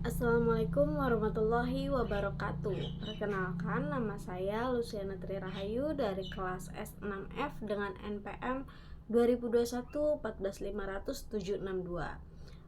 Assalamualaikum warahmatullahi wabarakatuh. Perkenalkan, nama saya Luciana Tri Rahayu dari kelas S6F dengan NPM 2021 14500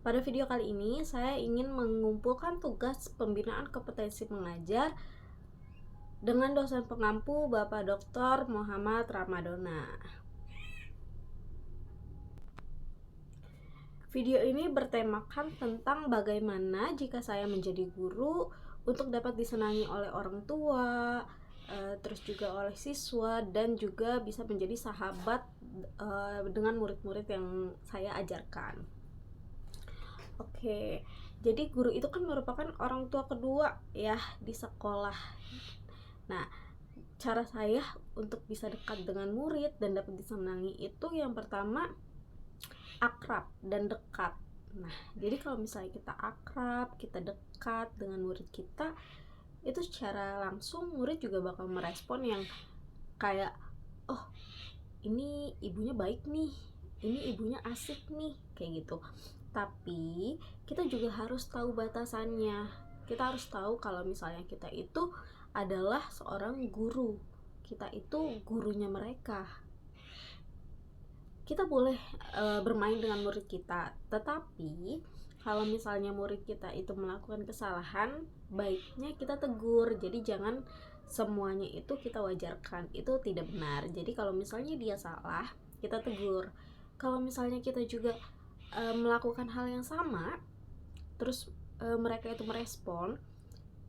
Pada video kali ini, saya ingin mengumpulkan tugas pembinaan kompetensi mengajar dengan dosen pengampu Bapak Dr. Muhammad Ramadona. Video ini bertemakan tentang bagaimana jika saya menjadi guru untuk dapat disenangi oleh orang tua, terus juga oleh siswa, dan juga bisa menjadi sahabat dengan murid-murid yang saya ajarkan. Oke, jadi guru itu kan merupakan orang tua kedua ya di sekolah. Nah, cara saya untuk bisa dekat dengan murid dan dapat disenangi itu yang pertama, akrab dan dekat. Nah, jadi kalau misalnya kita akrab, kita dekat dengan murid kita, itu secara langsung murid juga bakal merespon yang kayak, oh ini ibunya baik nih, ini ibunya asik nih, kayak gitu. Tapi kita juga harus tahu batasannya. Kita harus tahu kalau misalnya kita itu adalah seorang guru, kita itu gurunya mereka. Kita boleh bermain dengan murid kita, tetapi kalau misalnya murid kita itu melakukan kesalahan, baiknya kita tegur. Jadi jangan semuanya itu kita wajarkan, itu tidak benar. Jadi kalau misalnya dia salah, kita tegur. Kalau misalnya kita juga melakukan hal yang sama, terus mereka itu merespon,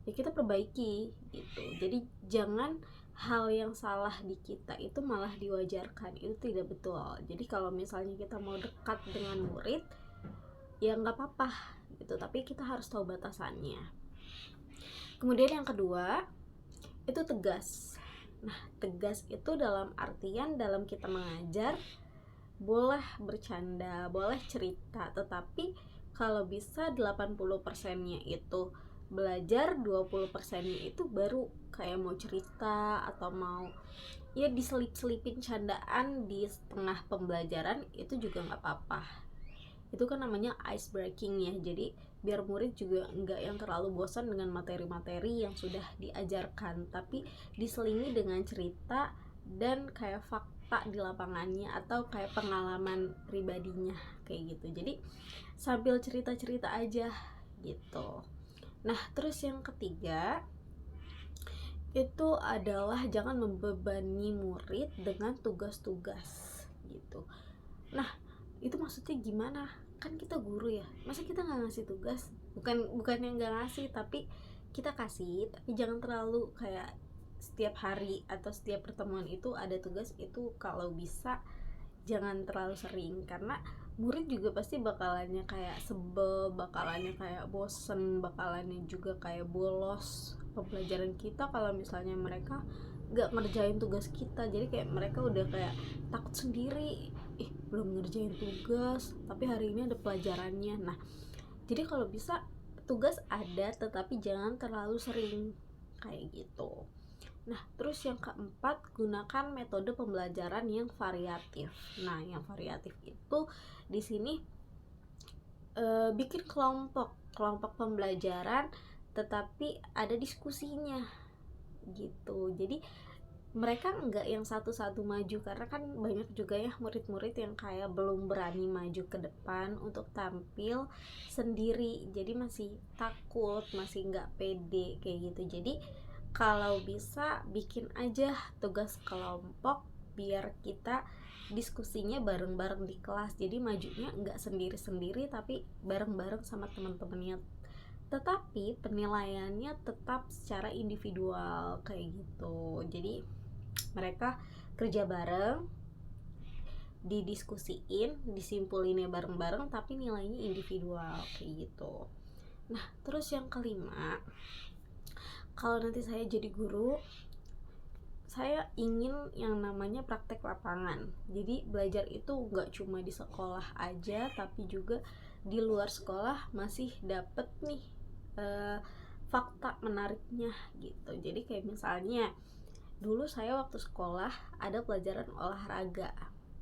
ya kita perbaiki gitu. Jadi jangan hal yang salah di kita itu malah diwajarkan, itu tidak betul. Jadi kalau misalnya kita mau dekat dengan murid, ya nggak apa-apa gitu, tapi kita harus tahu batasannya. Kemudian yang kedua, itu tegas. Nah, tegas itu dalam artian dalam kita mengajar boleh bercanda, boleh cerita, tetapi kalau bisa 80%-nya itu belajar, 20%-nya itu baru kayak mau cerita atau mau ya diselip-selipin candaan di setengah pembelajaran, itu juga nggak apa-apa. Itu kan namanya ice breaking ya. Jadi biar murid juga nggak yang terlalu bosan dengan materi-materi yang sudah diajarkan, tapi diselingi dengan cerita dan kayak fakta di lapangannya atau kayak pengalaman pribadinya kayak gitu. Jadi sambil cerita-cerita aja gitu. Nah, terus yang ketiga itu adalah jangan membebani murid dengan tugas-tugas gitu. Nah, itu maksudnya gimana? Kan kita guru ya, masa kita nggak ngasih tugas? Bukan yang nggak ngasih, tapi kita kasih, tapi jangan terlalu kayak setiap hari atau setiap pertemuan itu ada tugas. Itu kalau bisa jangan terlalu sering, karena murid juga pasti bakalannya kayak sebel, bakalannya kayak bosen, bakalannya juga kayak bolos pembelajaran kita kalau misalnya mereka nggak ngerjain tugas kita. Jadi kayak mereka udah kayak takut sendiri, belum ngerjain tugas tapi hari ini ada pelajarannya. Nah, jadi kalau bisa tugas ada tetapi jangan terlalu sering kayak gitu. Nah, terus yang keempat, gunakan metode pembelajaran yang variatif. Nah, yang variatif itu di sini bikin kelompok pembelajaran tetapi ada diskusinya gitu. Jadi mereka enggak yang satu-satu maju, karena kan banyak juga ya murid-murid yang kayak belum berani maju ke depan untuk tampil sendiri, jadi masih takut, masih enggak pede kayak gitu. Jadi kalau bisa bikin aja tugas kelompok biar kita diskusinya bareng-bareng di kelas. Jadi majunya enggak sendiri-sendiri tapi bareng-bareng sama teman-temannya, tetapi penilaiannya tetap secara individual kayak gitu. Jadi mereka kerja bareng, didiskusiin, disimpulinnya bareng-bareng, tapi nilainya individual kayak gitu. Nah, terus yang kelima, kalau nanti saya jadi guru, saya ingin yang namanya praktek lapangan. Jadi belajar itu nggak cuma di sekolah aja, tapi juga di luar sekolah masih dapet nih fakta menariknya gitu. Jadi kayak misalnya dulu saya waktu sekolah ada pelajaran olahraga.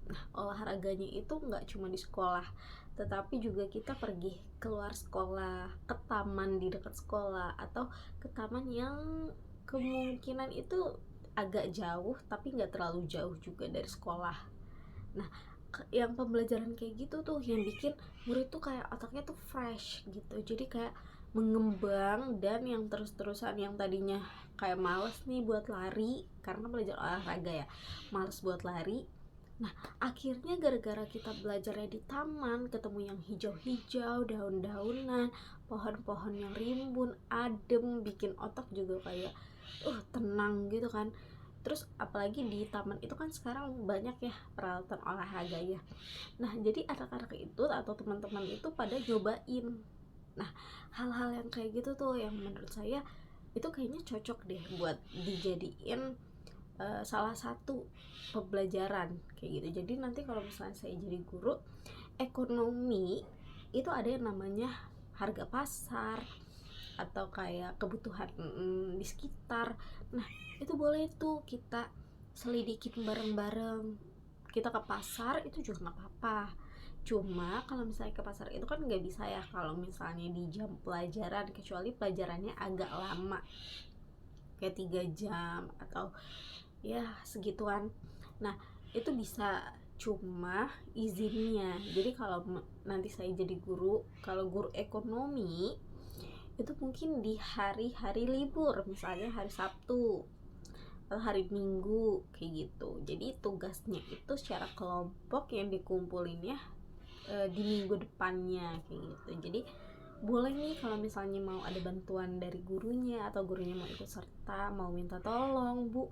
Nah, olahraganya itu nggak cuma di sekolah, tetapi juga kita pergi keluar sekolah, ke taman di dekat sekolah, atau ke taman yang kemungkinan itu agak jauh tapi nggak terlalu jauh juga dari sekolah. Nah, yang pembelajaran kayak gitu tuh yang bikin murid tuh kayak otaknya tuh fresh gitu, jadi kayak mengembang. Dan yang terus-terusan yang tadinya kayak males nih buat lari karena belajar olahraga ya, males buat lari. Nah, akhirnya gara-gara kita belajarnya di taman, ketemu yang hijau-hijau, daun-daunan, pohon-pohon yang rimbun, adem, bikin otak juga kayak tenang gitu kan. Terus apalagi di taman itu kan sekarang banyak ya peralatan olahraga ya. Nah, jadi anak-anak itu atau teman-teman itu pada nyobain. Nah, hal-hal yang kayak gitu tuh yang menurut saya itu kayaknya cocok deh buat dijadiin salah satu pembelajaran kayak gitu. Jadi nanti kalau misalnya saya jadi guru ekonomi, itu ada yang namanya harga pasar atau kayak kebutuhan di sekitar. Nah, itu boleh tuh kita selidikin bareng-bareng. Kita ke pasar itu juga nggak apa-apa. Cuma kalau misalnya ke pasar itu kan nggak bisa ya kalau misalnya di jam pelajaran, kecuali pelajarannya agak lama kayak 3 jam atau ya segituan. Nah, itu bisa, cuma izinnya. Jadi kalau nanti saya jadi guru, kalau guru ekonomi itu mungkin di hari-hari libur, misalnya hari Sabtu atau hari Minggu kayak gitu. Jadi tugasnya itu secara kelompok yang dikumpulin ya di minggu depannya kayak gitu. Jadi boleh nih kalau misalnya mau ada bantuan dari gurunya atau gurunya mau ikut serta, mau minta tolong, Bu,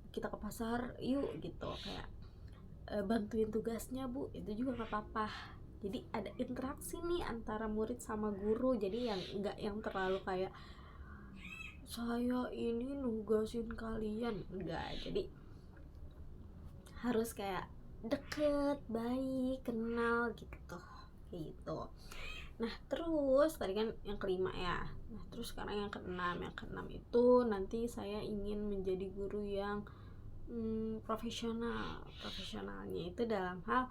kita ke pasar yuk gitu, kayak bantuin tugasnya Bu, itu juga gak apa-apa. Jadi ada interaksi nih antara murid sama guru, jadi yang enggak yang terlalu kayak saya ini nugasin kalian, enggak. Jadi harus kayak deket, baik, kenal gitu, kayak gitu. Nah, terus tadi kan yang kelima ya. Nah, terus sekarang yang keenam. Yang keenam itu nanti saya ingin menjadi guru yang profesional. Profesionalnya itu dalam hal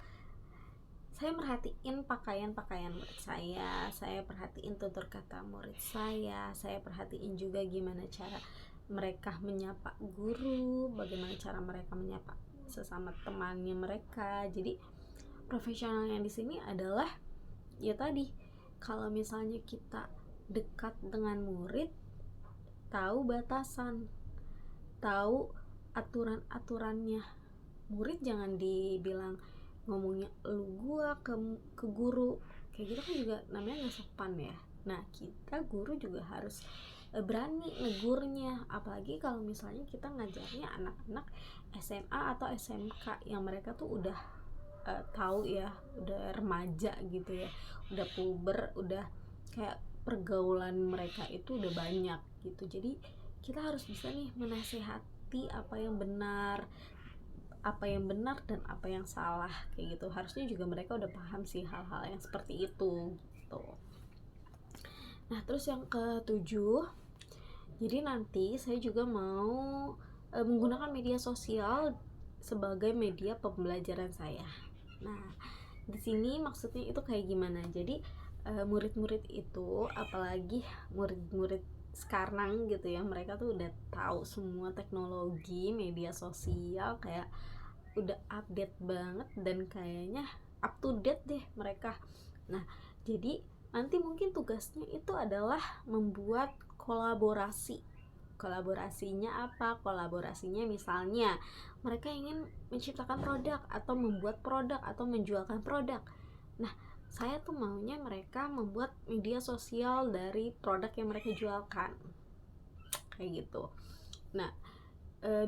saya merhatiin pakaian murid saya perhatiin tutur kata murid saya perhatiin juga gimana cara mereka menyapa guru, bagaimana cara mereka menyapa sesama temannya mereka. Jadi profesional yang di sini adalah ya tadi, kalau misalnya kita dekat dengan murid, tahu batasan, tahu aturan-aturannya. Murid jangan dibilang ngomongnya lu gua ke guru kayak gitu kan juga namanya nggak sopan ya. Nah, kita guru juga harus berani negurnya, apalagi kalau misalnya kita ngajarnya anak-anak SMA atau SMK yang mereka tuh udah tahu ya, udah remaja gitu ya, udah puber, udah kayak pergaulan mereka itu udah banyak gitu. Jadi kita harus bisa nih menasehati apa yang benar dan apa yang salah kayak gitu. Harusnya juga mereka udah paham sih hal-hal yang seperti itu gitu. Nah, terus yang ketujuh, jadi nanti saya juga mau menggunakan media sosial sebagai media pembelajaran saya. Nah, di sini maksudnya itu kayak gimana? Jadi murid-murid itu, apalagi murid-murid sekarang gitu ya, mereka tuh udah tahu semua teknologi media sosial, kayak udah update banget dan kayaknya up to date deh mereka. Nah, jadi nanti mungkin tugasnya itu adalah membuat kolaborasi. Kolaborasinya apa? Kolaborasinya misalnya mereka ingin menciptakan produk atau membuat produk atau menjualkan produk. Nah, saya tuh maunya mereka membuat media sosial dari produk yang mereka jualkan kayak gitu. Nah,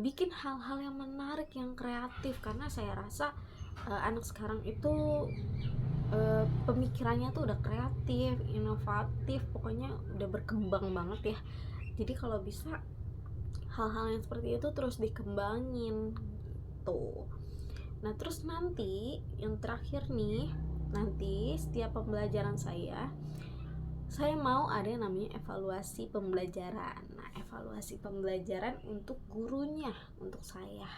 bikin hal-hal yang menarik, yang kreatif, karena saya rasa anak sekarang itu pemikirannya tuh udah kreatif, inovatif, pokoknya udah berkembang banget ya. Jadi kalau bisa hal-hal yang seperti itu terus dikembangin gitu. Nah, terus nanti yang terakhir nih, nanti setiap pembelajaran saya mau ada yang namanya evaluasi pembelajaran. Nah, evaluasi pembelajaran untuk gurunya, untuk saya.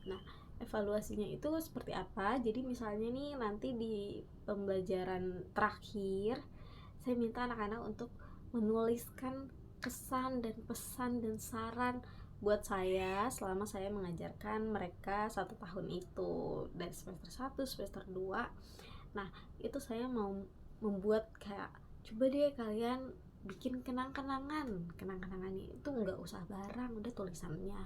Nah, evaluasinya itu seperti apa. Jadi misalnya nih nanti di pembelajaran terakhir saya minta anak-anak untuk menuliskan kesan dan pesan dan saran buat saya selama saya mengajarkan mereka 1 tahun itu, dari semester 1, semester 2. Nah, itu saya mau membuat kayak, coba deh kalian bikin kenang-kenangannya itu nggak usah barang, udah tulisannya,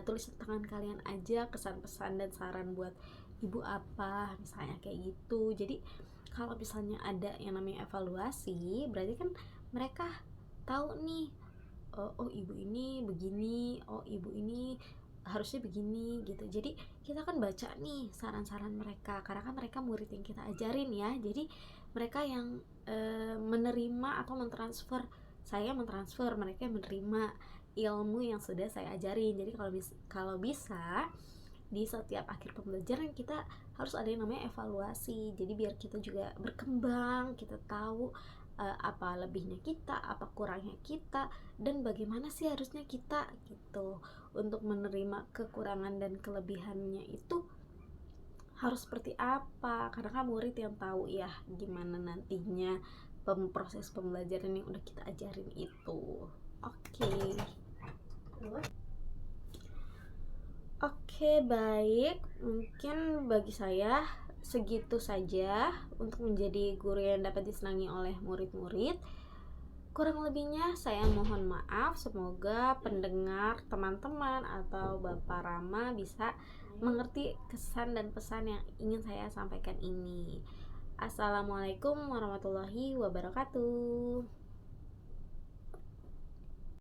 tulis tangan kalian aja kesan pesan dan saran buat ibu apa, misalnya kayak gitu. Jadi kalau misalnya ada yang namanya evaluasi, berarti kan mereka tahu nih, oh ibu ini begini, oh ibu ini harusnya begini gitu. Jadi kita kan baca nih saran-saran mereka, karena kan mereka murid yang kita ajarin ya. Jadi mereka yang menerima atau mentransfer, saya mentransfer, mereka yang menerima ilmu yang sudah saya ajarin. Jadi kalau bisa di setiap akhir pembelajaran kita harus ada yang namanya evaluasi. Jadi biar kita juga berkembang, kita tahu apa lebihnya kita, apa kurangnya kita, dan bagaimana sih harusnya kita gitu untuk menerima kekurangan dan kelebihannya itu harus seperti apa, karena kan murid yang tahu ya gimana nantinya proses pembelajaran yang udah kita ajarin itu. Oke, baik. Mungkin bagi saya segitu saja untuk menjadi guru yang dapat disenangi oleh murid-murid. Kurang lebihnya saya mohon maaf. Semoga pendengar, teman-teman, atau Bapak Rama bisa mengerti kesan dan pesan yang ingin saya sampaikan ini. Assalamualaikum warahmatullahi wabarakatuh.